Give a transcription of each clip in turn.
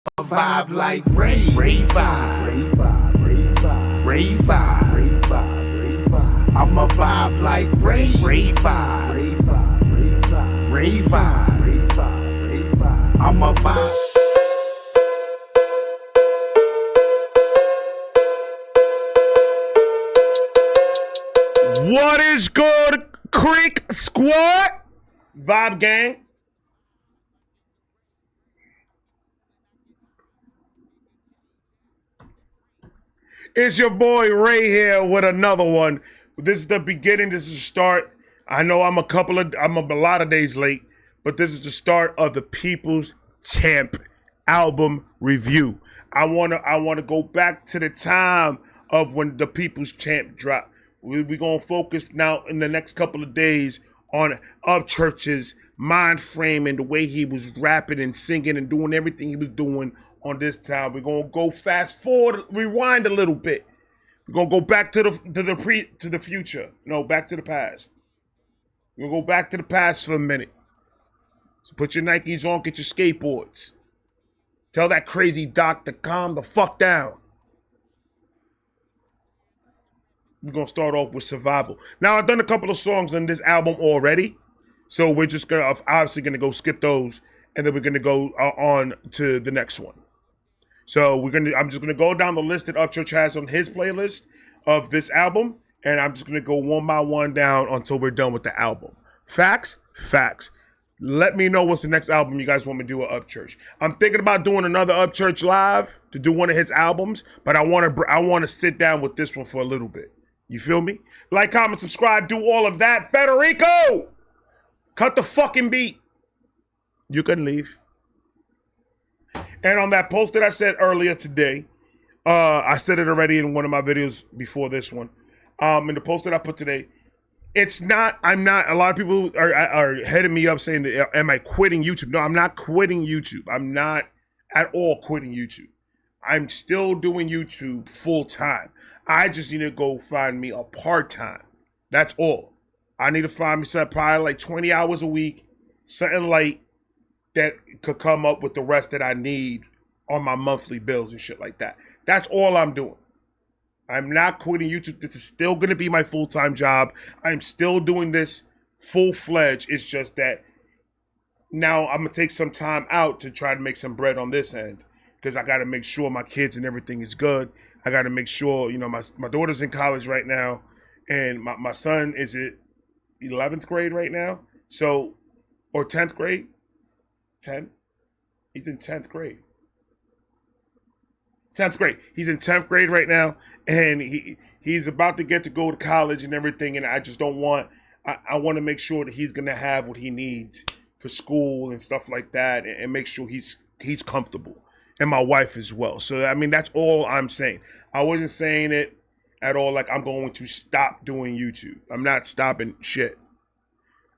Vibe like rave, rave vibe, rave vibe, rave vibe, rave vibe, rave vibe, rave vibe. I'm a vibe like rave, rave vibe, rave vibe, rave vibe, rave vibe, rave vibe, rave vibe. I'm a vibe. What is good, Creek Squad? Vibe Gang. It's your boy Ray here with another one. This is the beginning. This is the start. I know I'm a lot of days late, but this is the start of the People's Champ album review. I wanna go back to the time of when the People's Champ dropped. We're gonna focus now in the next couple of days on Upchurch's mind frame and the way he was rapping and singing and doing everything he was doing on this time. We're gonna go fast forward, rewind a little bit. We're gonna go back to the future. No, back to the past. We're gonna go back to the past for a minute. So put your Nikes on, get your skateboards. Tell that crazy doc to calm the fuck down. We're gonna start off with Survival. Now, I've done a couple of songs on this album already, so we're just obviously gonna go skip those, and then we're gonna go on to the next one. So I'm just gonna go down the list that Upchurch has on his playlist of this album, and I'm just gonna go one by one down until we're done with the album. Facts. Let me know what's the next album you guys want me to do at Upchurch. I'm thinking about doing another Upchurch live to do one of his albums, but I want to sit down with this one for a little bit. You feel me? Like, comment, subscribe, do all of that. Federico! Cut the fucking beat. You can leave. And on that post that I said earlier today, I said it already in one of my videos before this one. In the post that I put today, a lot of people are heading me up saying that, am I quitting YouTube? No, I'm not quitting YouTube. I'm not at all quitting YouTube. I'm still doing YouTube full time. I just need to go find me a part-time. That's all. I need to find me something probably like 20 hours a week, something like that could come up with the rest that I need on my monthly bills and shit like that. That's all I'm doing. I'm not quitting YouTube. This is still going to be my full-time job. I'm still doing this full-fledged. It's just that now I'm going to take some time out to try to make some bread on this end, because I got to make sure my kids and everything is good. I got to make sure, my daughter's in college right now, and my son is at 11th grade right now, or 10th grade. 10? He's in 10th grade. 10th grade. He's in 10th grade right now, and he's about to get to go to college and everything, and I just don't want, I want to make sure that he's going to have what he needs for school and stuff like that, and make sure he's comfortable. And my wife as well. So, I mean, that's all I'm saying. I wasn't saying it at all like I'm going to stop doing YouTube. I'm not stopping shit.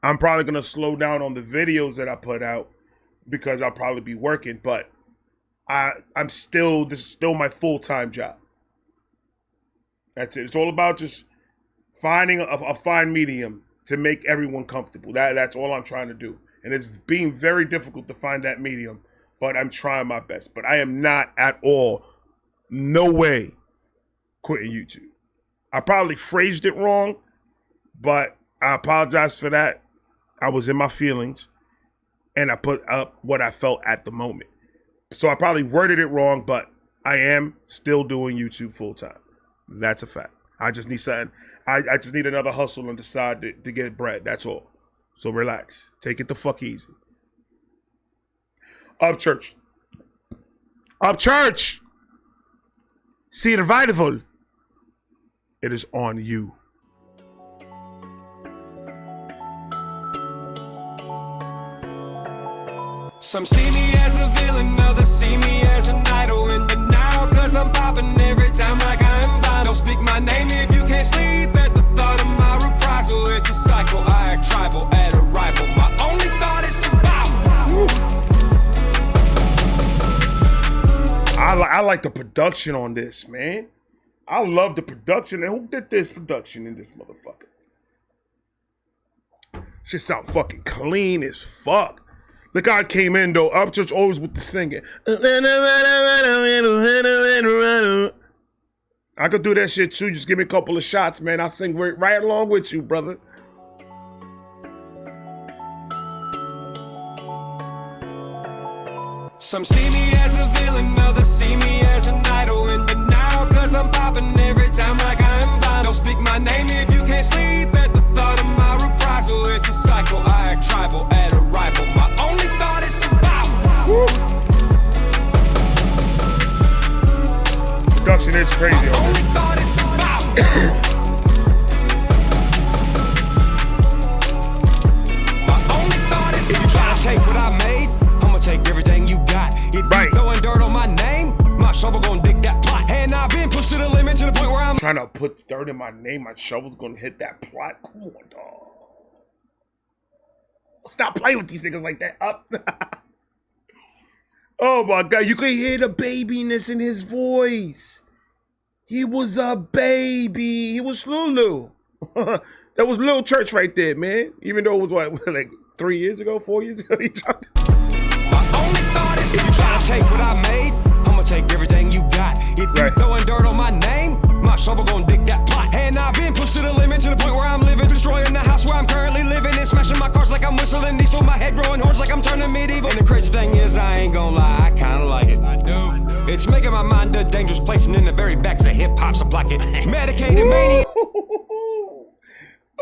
I'm probably going to slow down on the videos that I put out because I'll probably be working. But this is still my full-time job. That's it. It's all about just finding a fine medium to make everyone comfortable. That's all I'm trying to do. And it's being very difficult to find that medium. But I'm trying my best. But I am not at all, no way, quitting YouTube. I probably phrased it wrong, but I apologize for that. I was in my feelings, and I put up what I felt at the moment. So I probably worded it wrong, but I am still doing YouTube full time. That's a fact. I just need something. I just need another hustle on the side to get bread. That's all. So relax. Take it the fuck easy. Upchurch. See the revival. It is on you. Some see me as a villain, others see me as an idol in denial, cause I'm popping every time like I'm vinyl. Don't speak my name if you can't sleep at the thought of my reprisal. It's a cycle, I act tribal at arrival. My only thought is survival. I like the production on this, man. I love the production. And who did this production in this motherfucker? Shit sound fucking clean as fuck. Look how it came in though. Upchurch always with the singing. I could do that shit too. Just give me a couple of shots, man. I'll sing right along with you, brother. Some see me as a villain, others see me as an idol in denial, cause I'm popping every time like I'm vinyl. Don't speak my name if you can't sleep at the thought of my reprisal. It's a cycle, I act tribal at arrival. My only thought is survival. Production is crazy on this. Only thought is survival. My only thought is survival. If you try to take what I made, I'ma take everything you got. If you throwing dirt on my name, my shovel gonna dig that plot. And I've been pushed to the limit to the point where I'm trying to put dirt in my name. My shovel's gonna hit that plot. Come on, dog. Stop playing with these niggas like that. Up. Oh my God, you could hear the babiness in his voice. He was a baby. He was Lulu. That was Lil Church right there, man. Even though it was what, like 3 years ago, 4 years ago, he dropped it. If you try to take what I made, I'ma take everything you got. If you throwing dirt on my name, my shovel gonna dig that plot. And I've been pushed to the limit to the point where I'm living, destroying the house where I'm currently living, and smashing my cars like I'm whistling diesel, my head growing horns like I'm turning medieval. And the crazy thing is, I ain't gonna lie, I kinda like it. I do. It's making my mind a dangerous place, and in the very backs of hip hop's a blockade. Medicated maniac.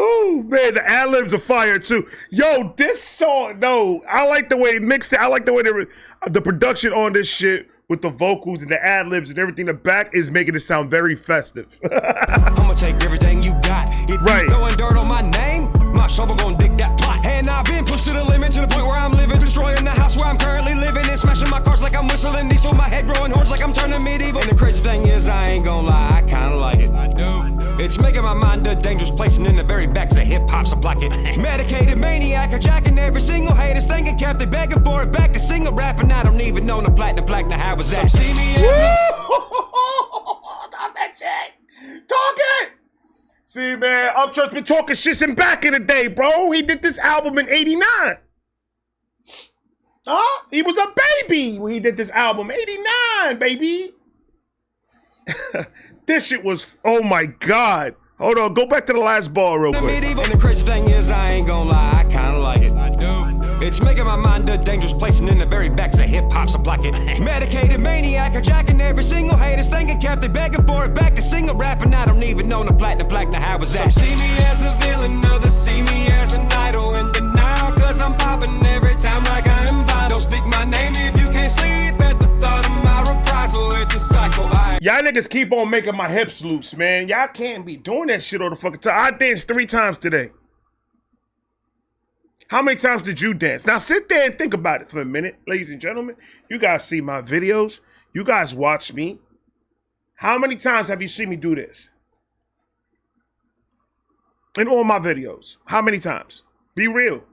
Oh man, the ad-libs are fire too. Yo, this song, no, I like the way they mixed it. I like the way the production on this shit with the vocals and the ad-libs and everything. The back is making it sound very festive. I'ma take everything you got. If you throwing dirt on my name, my shovel gonna dig that plot. And I've been pushed to the limit to the point where I'm living, destroying the house where I'm currently living, and smashing my cars like I'm whistling diesel, my head growing horns like I'm turning medieval. And the crazy thing is, I ain't gonna lie, I kinda like it. I do. It's making my mind a dangerous place, and in the very backs of hip hop's a blockade. Medicated maniac, jacking every single haters, thinking kept they begging for it back to sing a rapping. I don't even know the platinum plaque, now how was that? Some see me as Talk that shit. Talk it. See, man, Upchurch been talking shit since back in the day, bro. He did this album in '89. Huh? He was a baby when he did this album. '89, baby. This shit was, oh my God. Hold on, go back to the last bar real quick. And the crazy thing is, I ain't gonna lie, I kinda like it. I do. It's making my mind a dangerous place, and in the very backs of hip hop's a blockade. Medicated maniac, jacking every single haters, thinking kept they begging for it back to sing a rapping. I don't even know the platinum plaque, now how was that? Some see me as a villain, others see me as an idol in denial, cause I'm popping every time like I'm vital. Don't speak my name if you can't sleep at the thought of my reprisal. It's a cycle. Y'all niggas keep on making my hips loose, man. Y'all can't be doing that shit all the fucking time. I danced 3 times today. How many times did you dance? Now sit there and think about it for a minute, ladies and gentlemen. You guys see my videos. You guys watch me. How many times have you seen me do this? In all my videos. How many times? Be real.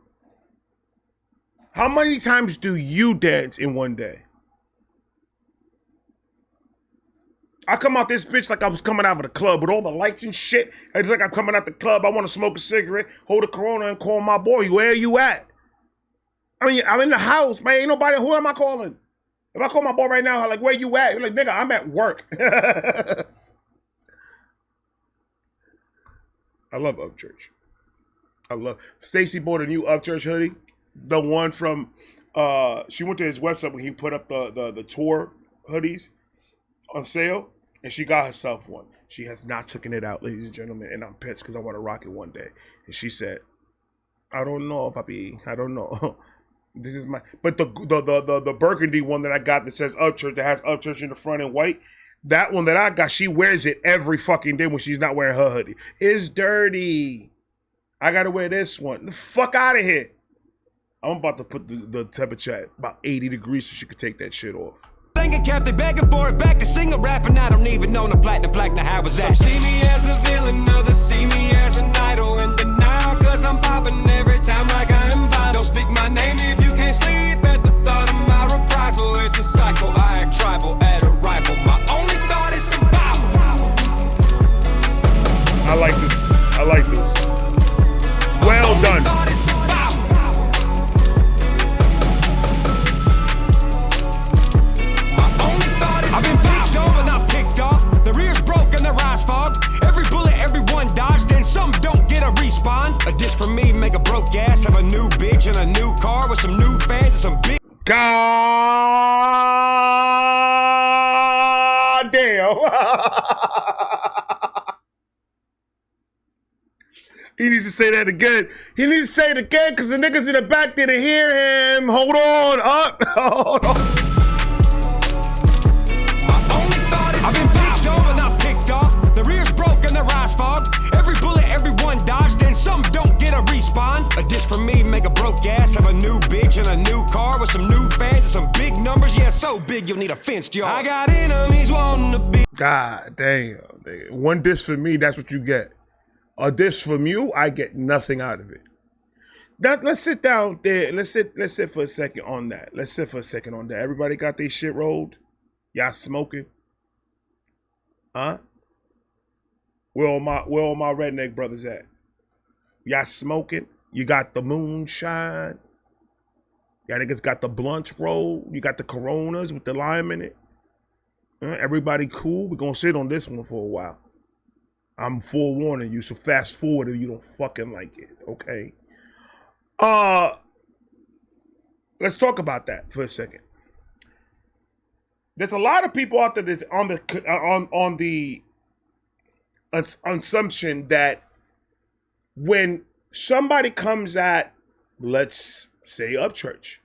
How many times do you dance in one day? I come out this bitch like I was coming out of the club with all the lights and shit. It's like I'm coming out the club. I want to smoke a cigarette, hold a Corona, and call my boy. Where are you at? I mean, I'm in the house, man. Ain't nobody. Who am I calling? If I call my boy right now, I'm like, where you at? You're like, nigga, I'm at work. I love Upchurch. Stacy bought a new Upchurch hoodie. The one from, she went to his website when he put up the tour hoodies on sale. And she got herself one. She has not taken it out, ladies and gentlemen, and I'm pissed because I want to rock it one day. And she said, I don't know, papi. I don't know. This is my, but the burgundy one that I got that says Upchurch, that has Upchurch in the front in white, that one that I got, she wears it every fucking day when she's not wearing her hoodie. It's dirty. I got to wear this one. The fuck out of here. I'm about to put the temperature at about 80 degrees so she could take that shit off. Thinking kept they begging for it back to sing a rapping. I don't even know the platinum plaque, now how was that? Some see me as a villain, others see me as an idol in denial, cause I'm popping every time like I'm vital. Don't speak my name if you can't sleep at the thought of my reprisal. It's a cycle, I act tribal at arrival. My only thought is survival. I like this. I like this. Well done. car with some new fans and some big. God damn. He needs to say that again. He needs to say it again because the niggas in the back didn't hear him. Hold on. Up. Hold on. My only thought is I've been picked over, not picked off. The rear's broke and the ride's fogged. Every bullet, everyone dodged, and some don't get a respawn. A diss for me, make a broke ass, have a new bitch and a new car with some new fans and some big numbers. Yeah, so big you'll need a fenced yard. I got enemies wanting to be. God damn. One diss for me, that's what you get. A diss from you, I get nothing out of it. Now, let's sit down there. Let's sit for a second on that. Everybody got their shit rolled? Y'all smoking? Huh? Where all my redneck brothers at? Y'all smoking? You got the moonshine? Y'all niggas got the blunts rolled? You got the Coronas with the lime in it? Everybody cool? We're gonna sit on this one for a while. I'm forewarning you, so fast forward if you don't fucking like it, okay? Let's talk about that for a second. There's a lot of people out there that's on the assumption that when somebody comes at, let's say, Upchurch,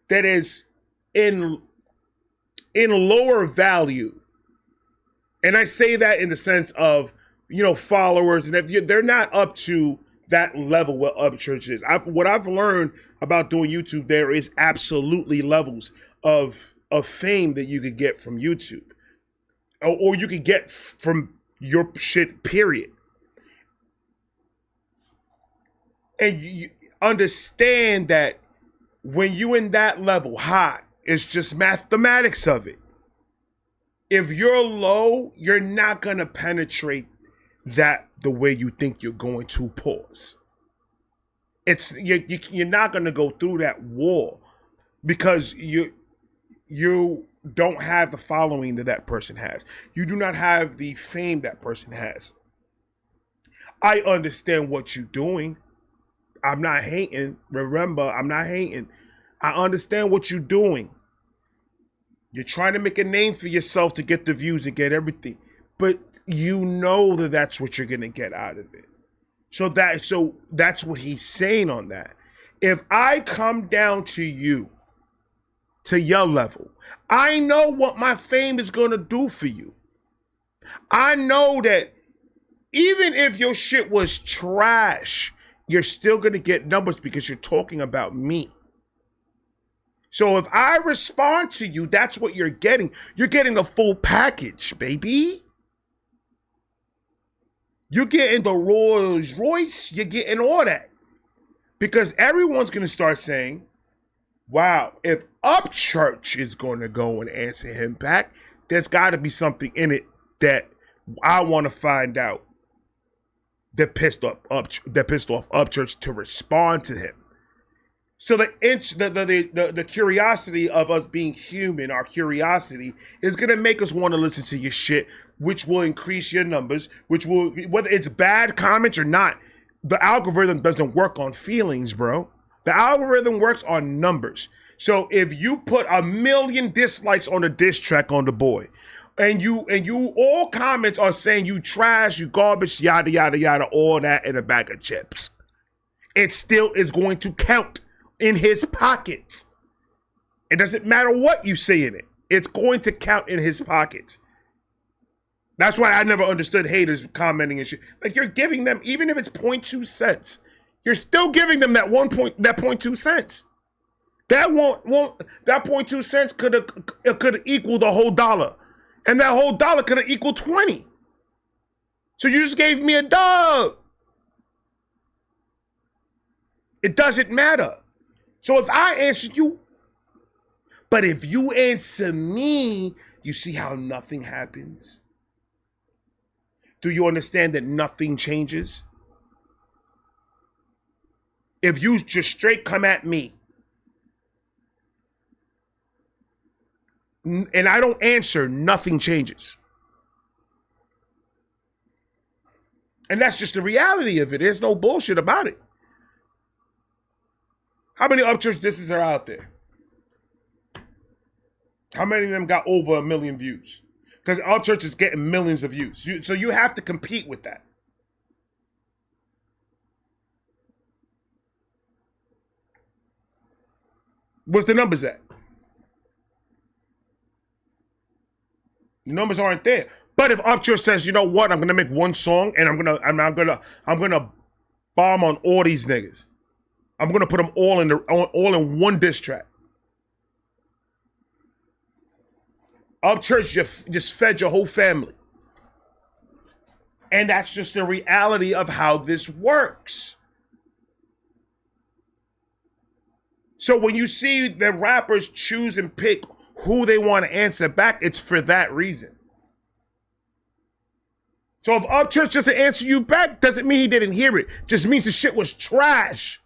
that is in lower value, and I say that in the sense of, you know, followers, and if they're not up to that level what Upchurch is. What I've learned about doing YouTube, there is absolutely levels of fame that you could get from YouTube, or you could get from your shit, period. And you understand that when you in that level high, it's just mathematics of it. If you're low, you're not gonna penetrate that the way you think you're going to. Pause. You're not going to go through that wall because you don't have the following that person has. You do not have the fame that person has. I understand what you're doing. I'm not hating. Remember, I'm not hating. I understand what you're doing. You're trying to make a name for yourself to get the views and get everything, but you know that that's what you're going to get out of it. So that's what he's saying on that. If I come down to you, to your level, I know what my fame is going to do for you. I know that even if your shit was trash, you're still going to get numbers because you're talking about me. So if I respond to you, that's what you're getting. You're getting the full package, baby. You're getting the Rolls Royce. You're getting all that. Because everyone's going to start saying, wow, if Upchurch is going to go and answer him back, there's got to be something in it that I want to find out that pissed off Upchurch to respond to him. So the curiosity of us being human, our curiosity, is going to make us want to listen to your shit, which will increase your numbers, which will, whether it's bad comments or not, the algorithm doesn't work on feelings, bro. The algorithm works on numbers. So if you put 1 million dislikes on a diss track on the boy, and you all comments are saying you trash, you garbage, yada, yada, yada, all that in a bag of chips, it still is going to count in his pockets. It doesn't matter what you say in it. It's going to count in his pockets. That's why I never understood haters commenting and shit. Like, you're giving them, even if it's 0.2 cents, you're still giving them that 0.2 cents. That 0.2 cents could have equaled the whole dollar. And that whole dollar could have equaled 20. So you just gave me a dub. It doesn't matter. So if I answer you, but if you answer me, you see how nothing happens? Do you understand that nothing changes? If you just straight come at me and I don't answer, nothing changes. And that's just the reality of it. There's no bullshit about it. How many Upchurch disses are out there? How many of them got over 1 million views? Because Upchurch is getting millions of views. So you have to compete with that. What's the numbers at? The numbers aren't there. But if Upchurch says, you know what, I'm gonna make one song and I'm gonna bomb on all these niggas. I'm gonna put them all in one diss track. Upchurch just fed your whole family. And that's just the reality of how this works. So when you see the rappers choose and pick who they want to answer back, it's for that reason. So if Upchurch doesn't answer you back, doesn't mean he didn't hear it. Just means the shit was trash.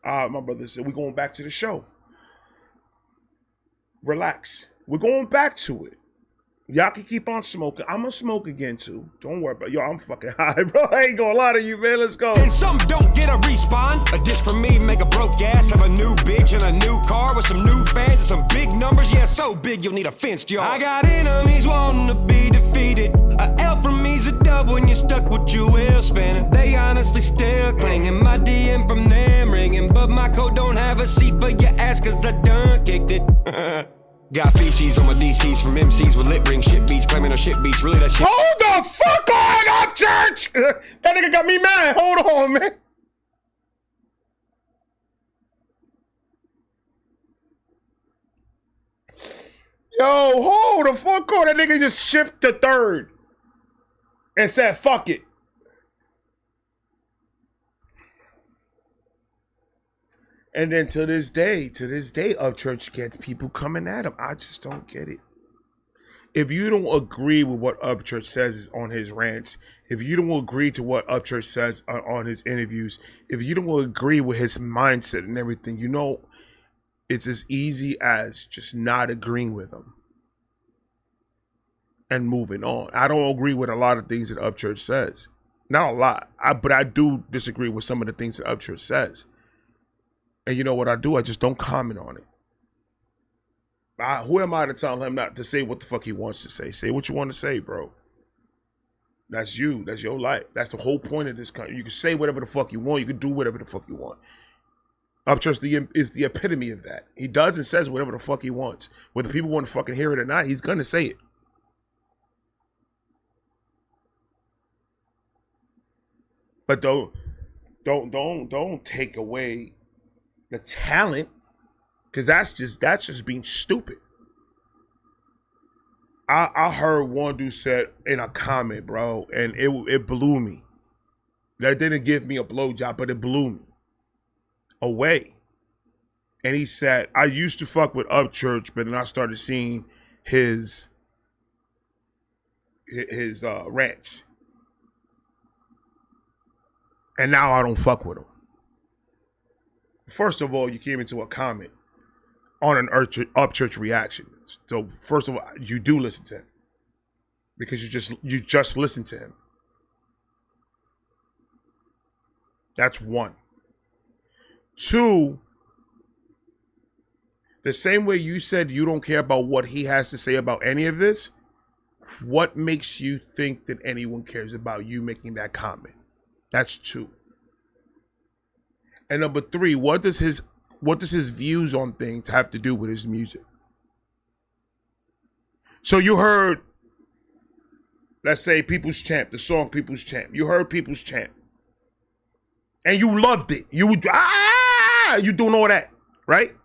My brother said, we're going back to the show. Relax. We're going back to it. Y'all can keep on smoking. I'm going to smoke again, too. Don't worry about it. Yo, I'm fucking high, bro. I ain't going to lie to you, man. Let's go. And some don't get a respawn. A diss from me make a broke ass. Have a new bitch and a new car with some new fans and some big numbers. Yeah, so big you'll need a fenced yard. I got enemies wanting to be defeated. A L from me's a dub when you're stuck with you will spinning. They honestly still clinging. My DM from them ringing. But my code don't have a seat for your ass cause I done kicked it. Got feces on my DCs from MCs with lip ring shit beats, claiming no shit beats. Really that shit. Hold the fuck on, Upchurch! That nigga got me mad. Hold on, man. Yo, hold the fuck on. That nigga just shift to third and said, fuck it. And then to this day, Upchurch gets people coming at him. I just don't get it. If you don't agree with what Upchurch says on his rants, if you don't agree to what Upchurch says on his interviews, if you don't agree with his mindset and everything, you know, it's as easy as just not agreeing with him and moving on. I don't agree with a lot of things that Upchurch says. Not a lot, but I do disagree with some of the things that Upchurch says. And you know what I do? I just don't comment on it. Who am I to tell him not to say what the fuck he wants to say? Say what you want to say, bro. That's you. That's your life. That's the whole point of this country. You can say whatever the fuck you want. You can do whatever the fuck you want. Upchurch is the epitome of that. He does and says whatever the fuck he wants. Whether people want to fucking hear it or not, he's gonna say it. But don't take away the talent, because that's just being stupid. I heard one dude said in a comment, bro, and it blew me. That didn't give me a blowjob, but it blew me away. And he said, I used to fuck with Upchurch, but then I started seeing his rants. And now I don't fuck with him. First of all, you came into a comment on an Upchurch reaction. So first of all, you do listen to him. Because you just listen to him. That's one. Two, the same way you said you don't care about what he has to say about any of this, what makes you think that anyone cares about you making that comment? That's two. And number three, what does his views on things have to do with his music? So you heard, let's say, People's Champ, the song People's Champ. You heard People's Champ. And you loved it. You would, you doing all that, right?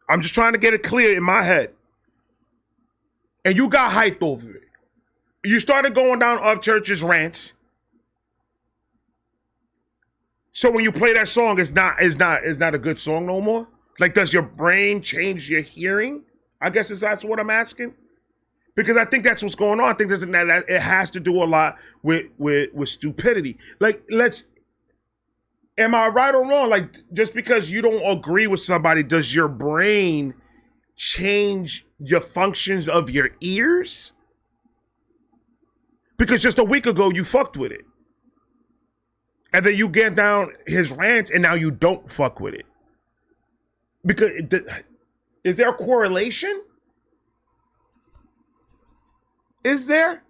I'm just trying to get it clear in my head. And you got hyped over it. You started going down Upchurch's rants. So when you play that song, it's not a good song no more? Like, does your brain change your hearing? I guess that's what I'm asking. Because I think that's what's going on. I think that it has to do a lot with stupidity. Like, am I right or wrong? Like, just because you don't agree with somebody, does your brain change your functions of your ears? Because just a week ago, you fucked with it. And then you get down his rants and now you don't fuck with it. Because is there a correlation? Is there?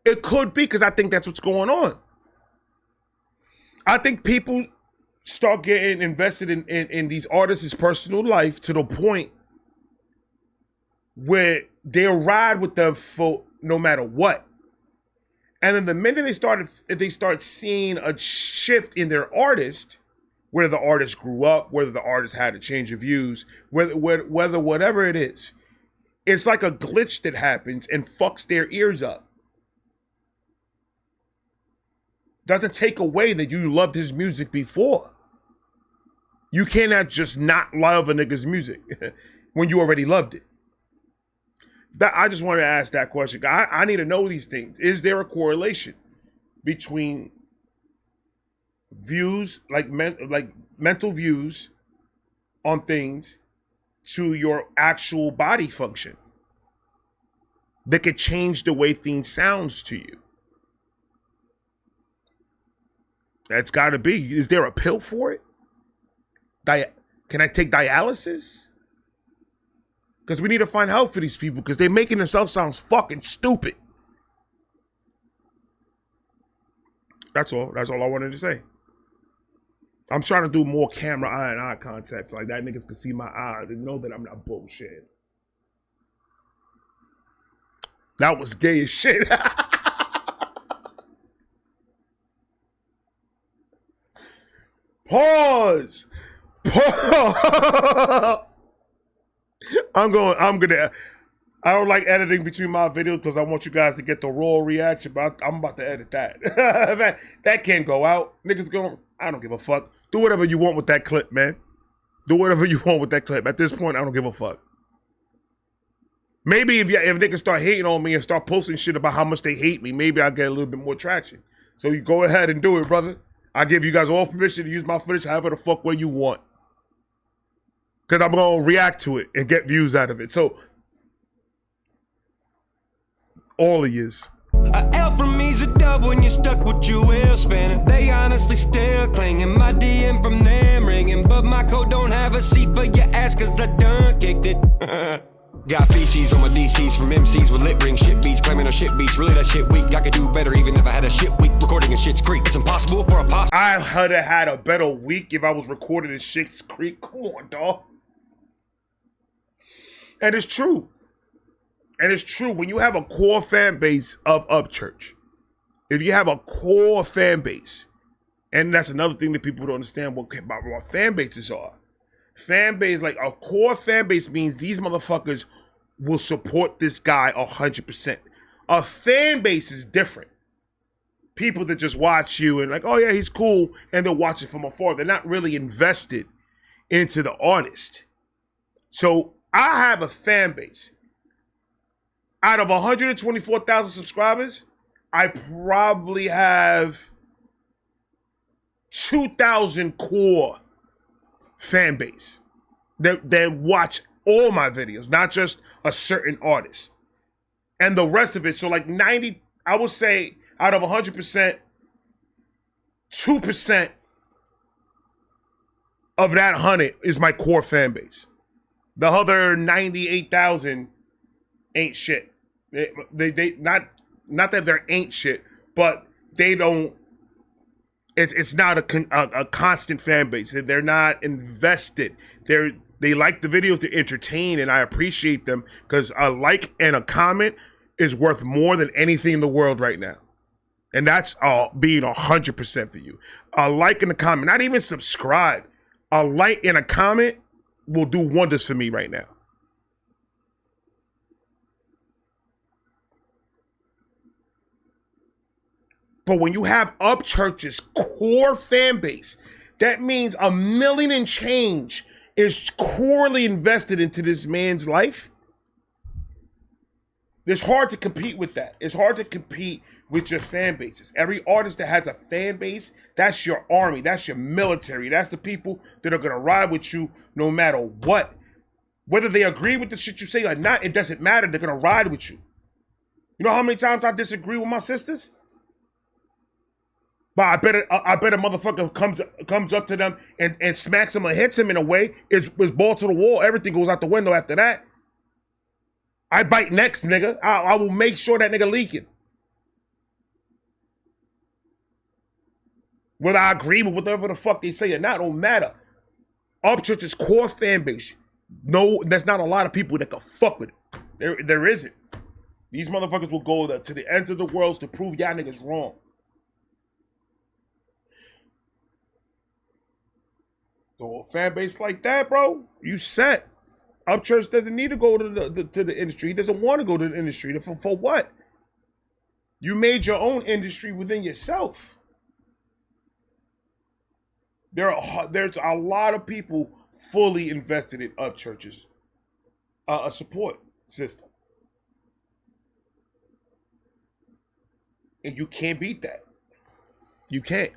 It could be, because I think that's what's going on. I think people start getting invested in these artists' personal life to the point where they'll ride with them for no matter what. And then the minute they start seeing a shift in their artist, whether the artist grew up, whether the artist had a change of views, whether whatever it is, it's like a glitch that happens and fucks their ears up. Doesn't take away that you loved his music before. You cannot just not love a nigga's music when you already loved it. I just wanted to ask that question. I need to know these things. Is there a correlation between views, like mental views on things, to your actual body function that could change the way things sounds to you? That's got to be. Is there a pill for it? Can I take dialysis? Because we need to find help for these people, because they're making themselves sound fucking stupid. That's all. That's all I wanted to say. I'm trying to do more camera eye contact so like that niggas can see my eyes and know that I'm not bullshit. That was gay as shit. Pause. I don't like editing between my videos because I want you guys to get the raw reaction, but I'm about to edit that. that can't go out. Niggas I don't give a fuck. Do whatever you want with that clip, man. Do whatever you want with that clip. At this point, I don't give a fuck. Maybe if niggas start hating on me and start posting shit about how much they hate me, maybe I'll get a little bit more traction. So you go ahead and do it, brother. I give you guys all permission to use my footage however the fuck way you want. Because I'm going to react to it and get views out of it. So, all of yous. A L from me's a dub when you're stuck with you will spinning. They honestly still clinging. My DM from them ringing. But my code don't have a seat for your ass cause I done kicked it. Got feces on my DCs from MCs with lip ring shit beats. Claiming our shit beats. Really that shit weak. I could do better even if I had a shit week. Recording in Shit's Creek. It's impossible for a posse. I would have had a better week if I was recording in Shit's Creek. Come on, dawg. And it's true. And it's true. When you have a core fan base of Upchurch, if you have a core fan base, and that's another thing that people don't understand what fan bases are. Fan base, like a core fan base means these motherfuckers will support this guy 100%. A fan base is different. People that just watch you and like, oh yeah, he's cool, and they'll watch it from afar. They're not really invested into the artist. So I have a fan base. Out of 124,000 subscribers, I probably have 2,000 core fan base that watch all my videos, not just a certain artist. And the rest of it, so like 90, I would say out of 100%, 2% of that 100 is my core fan base. The other 98,000 ain't shit. They not that they're ain't shit, but they don't. It's not a constant fan base. They're not invested. They like the videos, they're entertained, and I appreciate them because a like and a comment is worth more than anything in the world right now. And that's being 100% for you. A like and a comment, not even subscribe. A like and a comment will do wonders for me right now. But when you have Upchurch's core fan base, that means 1 million and change is corely invested into this man's life. It's hard to compete with that. It's hard to compete with your fan bases. Every artist that has a fan base, that's your army. That's your military. That's the people that are going to ride with you no matter what. Whether they agree with the shit you say or not, it doesn't matter. They're going to ride with you. You know how many times I disagree with my sisters? But I bet a motherfucker comes up to them and smacks him or hits him in a way. It's ball to the wall. Everything goes out the window after that. I bite next, nigga. I will make sure that nigga leaking. Whether I agree with whatever the fuck they say or not, don't matter. Upchurch's core fan base, no, there's not a lot of people that can fuck with it. There isn't. These motherfuckers will go to the ends of the world to prove y'all niggas wrong. So a fan base like that, bro, you set. Upchurch doesn't need to go to the industry. He doesn't want to go to the industry. For what? You made your own industry within yourself. There's a lot of people fully invested in Upchurch's a support system. And you can't beat that. You can't.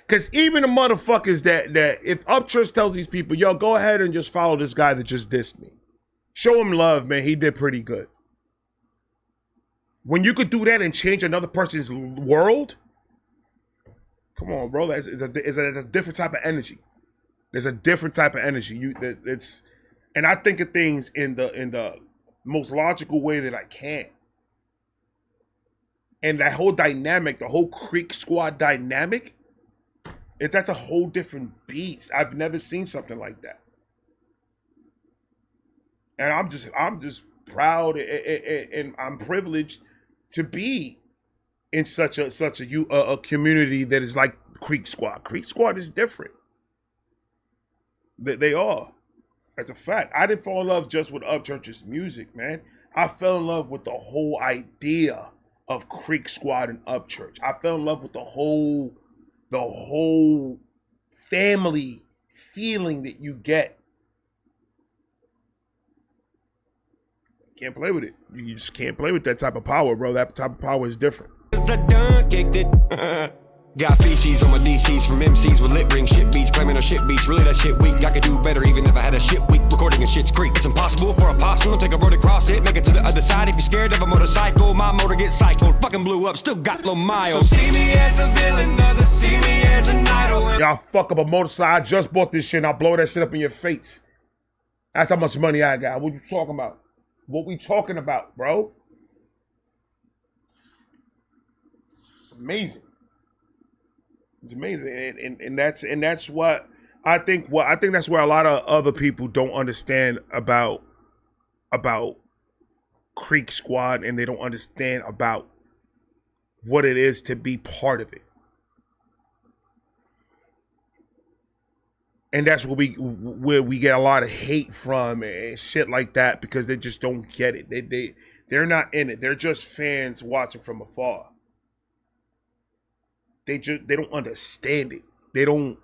Because even the motherfuckers that if Upchurch tells these people, yo, go ahead and just follow this guy that just dissed me. Show him love, man. He did pretty good. When you could do that and change another person's world, come on, bro. It's a different type of energy. There's a different type of energy. And I think of things in the most logical way that I can. And that whole dynamic, the whole Creek Squad dynamic, that's a whole different beast. I've never seen something like that. And I'm just proud and I'm privileged to be in such a community that is like Creek Squad. Creek Squad is different. They are. That's a fact. I didn't fall in love just with Upchurch's music, man. I fell in love with the whole idea of Creek Squad and Upchurch. I fell in love with the whole family feeling that you get. Can't play with it. You just can't play with that type of power, bro. That type of power is different. I done kicked it. Got feces on my DCs from MCs with lip ring shit beats, claiming a shit beats. Really that shit weak. I could do better even if I had a shit week. Recording in Shit's Creek. It's impossible for a possum to take a road across it, make it to the other side. If you're scared of a motorcycle, my motor gets cycled. Fucking blew up, still got low miles. So see me as a villain, others see me as an idol. Y'all fuck up a motorcycle. I just bought this shit and I'll blow that shit up in your face. That's how much money I got. What you talking about? What we talking about, bro? It's amazing. It's amazing, and that's what I think. I think that's where a lot of other people don't understand about Creek Squad, and they don't understand about what it is to be part of it. And that's where we get a lot of hate from and shit like that, because they just don't get it. They're not in it. They're just fans watching from afar. They don't understand it. They don't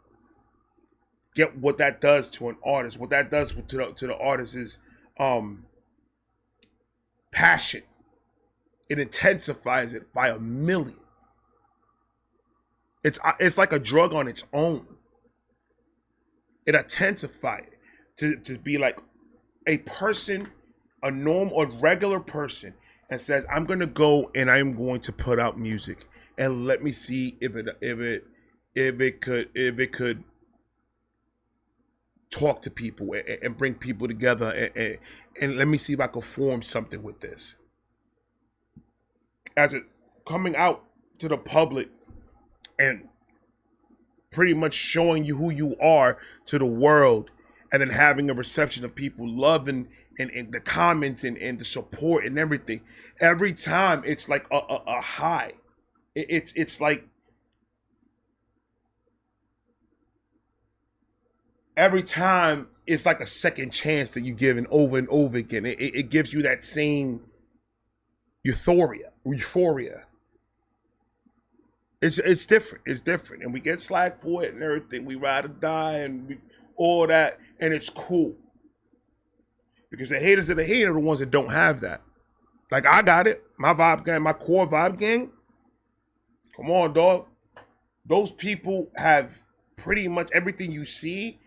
get what that does to an artist. What that does to the artist is passion. It intensifies it by 1,000,000. It's like a drug on its own. It intensifies it to be like a person, a normal or regular person, and says, I'm gonna go and I'm going to put out music. And let me see if it could talk to people and bring people together and let me see if I could form something with this. As it coming out to the public and pretty much showing you who you are to the world, and then having a reception of people loving and the comments and the support and everything. Every time it's like a high. It's like every time it's like a second chance that you give and over again. It gives you that same euphoria. It's different. It's different. And we get slack for it and everything. We ride or die and all that, and it's cool. Because the haters of the hate are the ones that don't have that. Like, I got it. My vibe gang, my core vibe gang. Come on, dog. Those people have pretty much everything you see.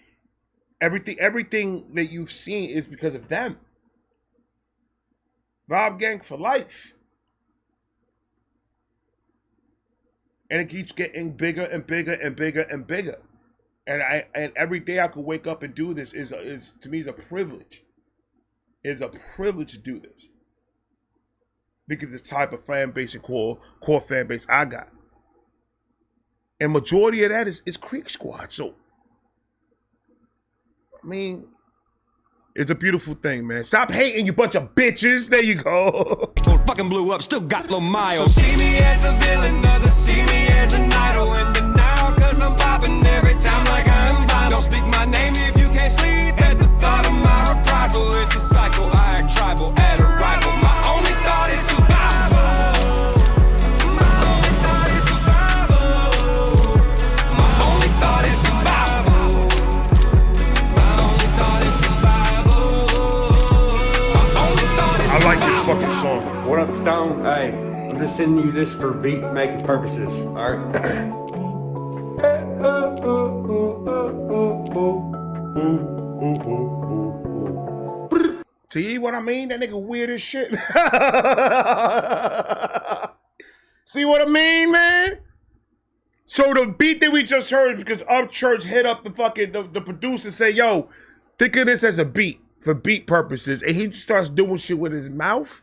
Everything that you've seen is because of them. Vibe gang for life. And it keeps getting bigger and bigger and bigger and bigger. And every day I could wake up and do this is to me is a privilege. It's a privilege to do this. Because the type of fan base and core fan base I got. And majority of that is Creek Squad. So, I mean, it's a beautiful thing, man. Stop hating, you bunch of bitches. There you go. Fucking blew up, still got low miles. So see me as a villain, others see me as an idol. In denial, cause I'm popping every time like I'm vinyl. Don't speak my name if you can't sleep at the thought of my reprisal. It's a cycle, I act tribal at arrival. My only thought is survival. My only thought is survival. My only thought is survival. My only thought is survival. My only thought is I like this fucking song. What up, Stone? Hey, I'm just sending you this for beat making purposes, alright? See what I mean? That nigga weird as shit. See what I mean, man? So the beat that we just heard, because Upchurch hit up the fucking the producer and say, yo, think of this as a beat for beat purposes, and he starts doing shit with his mouth.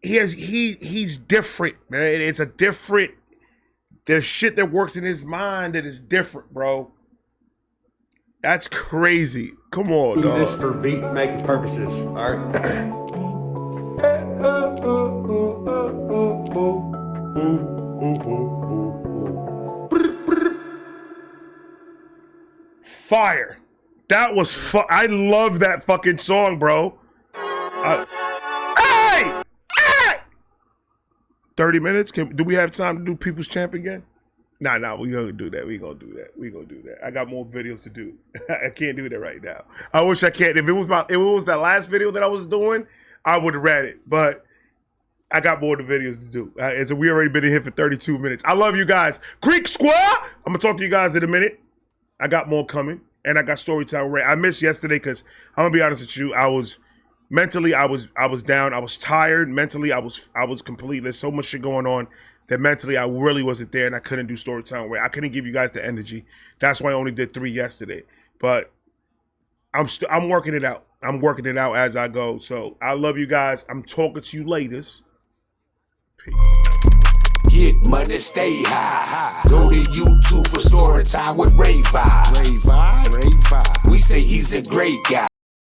He's different, man. It's a different. There's shit that works in his mind that is different, bro. That's crazy. Come on, dog. This for beat making purposes, alright? Fire. That was I love that fucking song, bro. Hey! 30 minutes? Do we have time to do People's Champ again? Nah, we gonna do that. We gonna do that. I got more videos to do. I can't do that right now. I wish I could. If it was that last video that I was doing, I would have read it. But I got more of the videos to do. So we already been in here for 32 minutes. I love you guys. Greek Squad! I'm gonna talk to you guys in a minute. I got more coming. And I got story time ready. I missed yesterday because I'm gonna be honest with you. I was mentally I was down. I was tired. Mentally I was complete. There's so much shit going on that mentally I really wasn't there, and I couldn't do story time right. I couldn't give you guys the energy. That's why I only did 3 yesterday. But I'm working it out. I'm working it out as I go. So I love you guys. I'm talking to you latest. Peace. Get money, stay high. Go to YouTube for story time with Ray 5. We say he's a great guy.